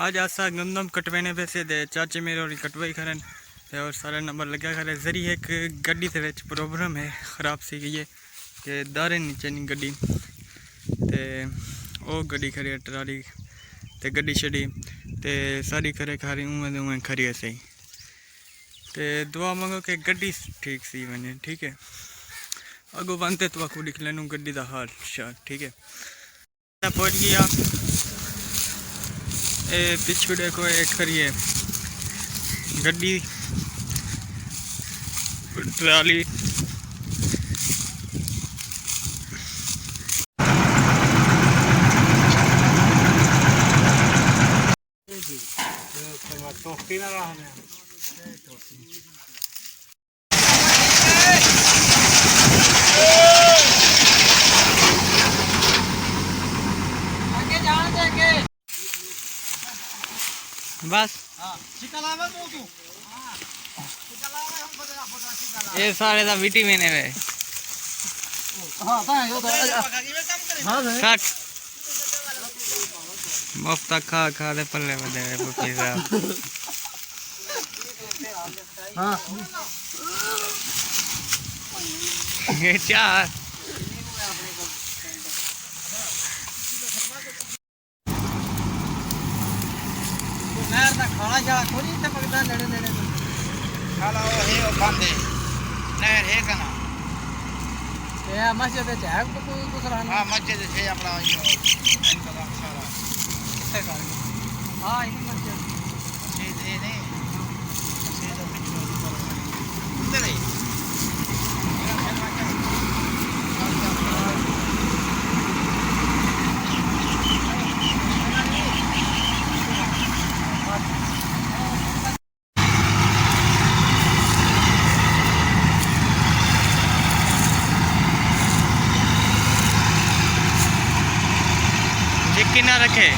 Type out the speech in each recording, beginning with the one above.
आज आसा गंदम कटवाने पैसे दे चाचे मेरे और कटवाई खरन और सारा नंबर लग्या खरे जरी एक गड्डी दे विच प्रॉब्लम है खराब सी गई है कि दारे नीचे नहीं गड्डी ते ओ गड्डी खरी ट्राली ते गड्डी छड़ी ते सारी खरे खारी उवें खरी है सही ते दुआ मंगो कि गड्डी ठीक सी बने ठीक है अगो बनते तो आपको दिख लेनू गड्डी दा हाल शाल ठीक है पहुंच गया पिछू देखो एक खरी है गड्डी ट्राली बस ये सारे दा विटामिन है मुफ्त खा खा दे पल्ले बदे पुपी साहब हां ये चार नहर दा खाना जा कोनी ते पकड़ा नेड़े नेड़े खाला ओ है ओ बांधे नहर है कना ए मस्जिद है तो कोई दूसरा हां मस्जिद है अपना यो इनका सारा किसे कर हां इन मस्जिद है नहीं मस्जिद तो पिछले उधर है किना रखे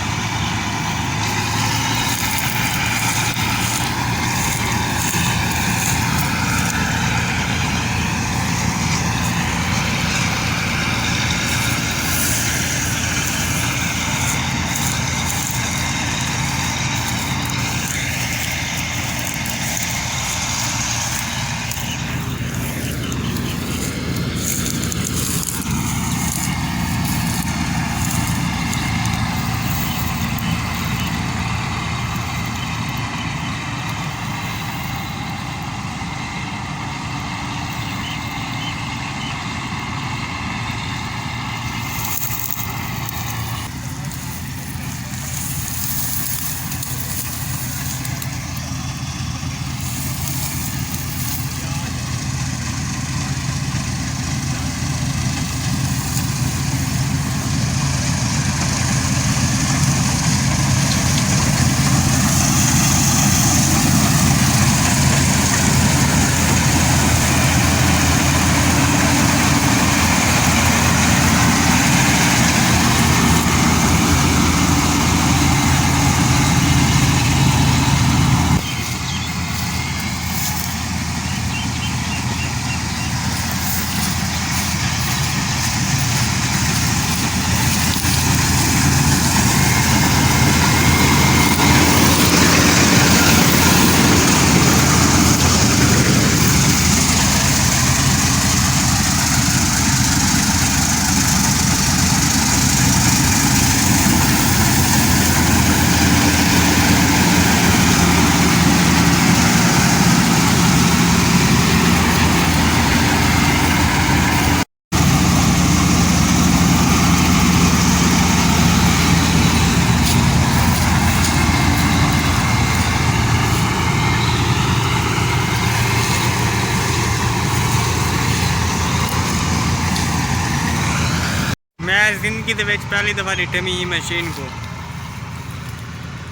मैं जिंदगी दे विच पहली दफा डिटे मैं ई मशीन को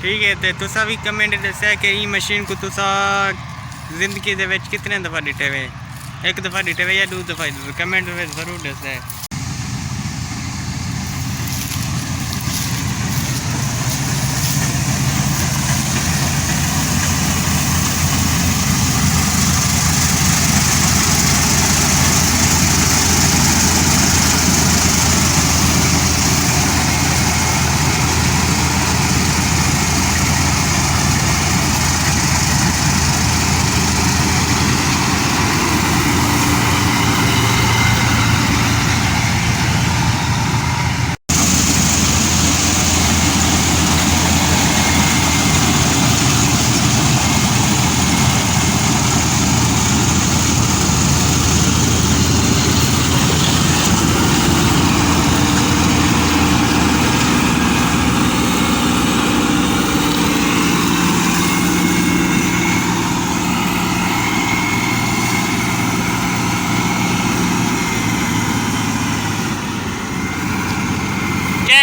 ठीक है तो तुसा भी कमेंट दस्या कि ई मशीन को तुसा जिंदगी दे विच कितने दफा डिटे वे एक दफा डिटे वे या दो दफा कमेंट में जरूर दस्या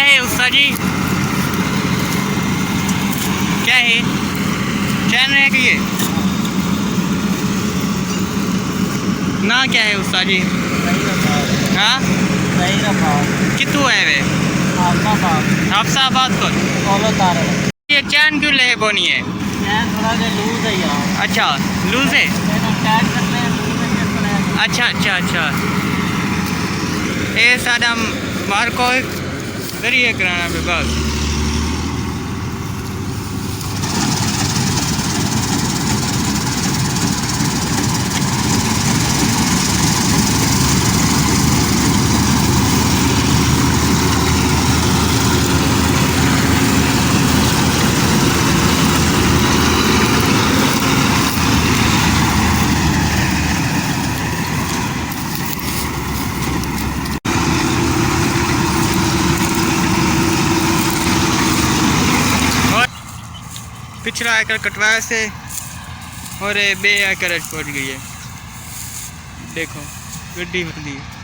है उस्ताद जी? क्या है? चैन है कि ये ना क्या है उस्ताद जी? हाँ कितों है वे? हाफसाबाद को। ये चैन क्यों ले बोनी है? थोड़ा लूज है यार। अच्छा लूज है। अच्छा अच्छा अच्छा ये सादा मार को जरिए कराना पे बस। पिछला आकर कटवाया से और ये बे आकर पहुंच गई है। देखो गड्डी बंदी है।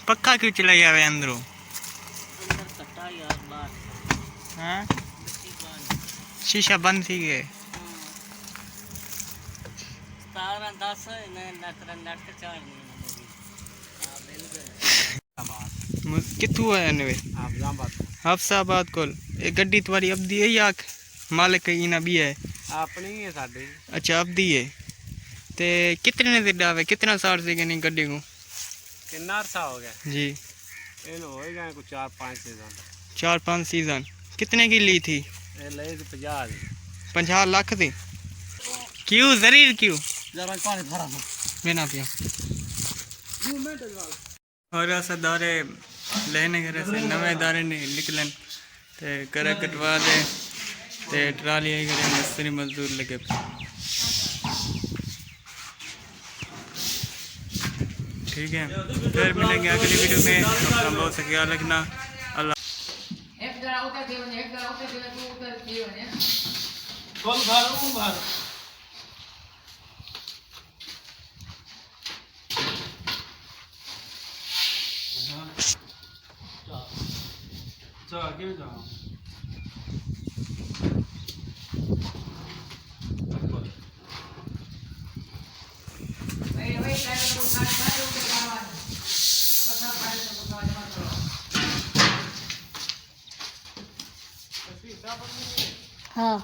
पक्का क्यों चला गया अंदरों? हाँ शीशा बंद थी गए। कितों है ने हाफसाबाद को? गड्डी तुम्हारी अब दी है या मालिक की ना भी है? अपनी है साडी। अच्छा आपदी है। ते कितने दिन डावे कितना साल से नहीं गड्डी को? कितना अरसा हो गया जी? इन हो गए कुछ 4-5 सीजन। 4-5 सीजन। कितने की ली थी? ये ले 50 दी। 50 लाख थी। क्यों जरीर क्यों? जरा पानी भरा दो मैंने पिया। और ऐसा दारे लेने घर से नवे दारे निकलन ते करे कटवा दे ते ट्राली आई करे मिस्त्री मजदूर लगे। ठीक है, फिर मिलेंगे अगली वीडियो में। अपना बहुत सा ख्याल रखना। अल्लाह। हाँ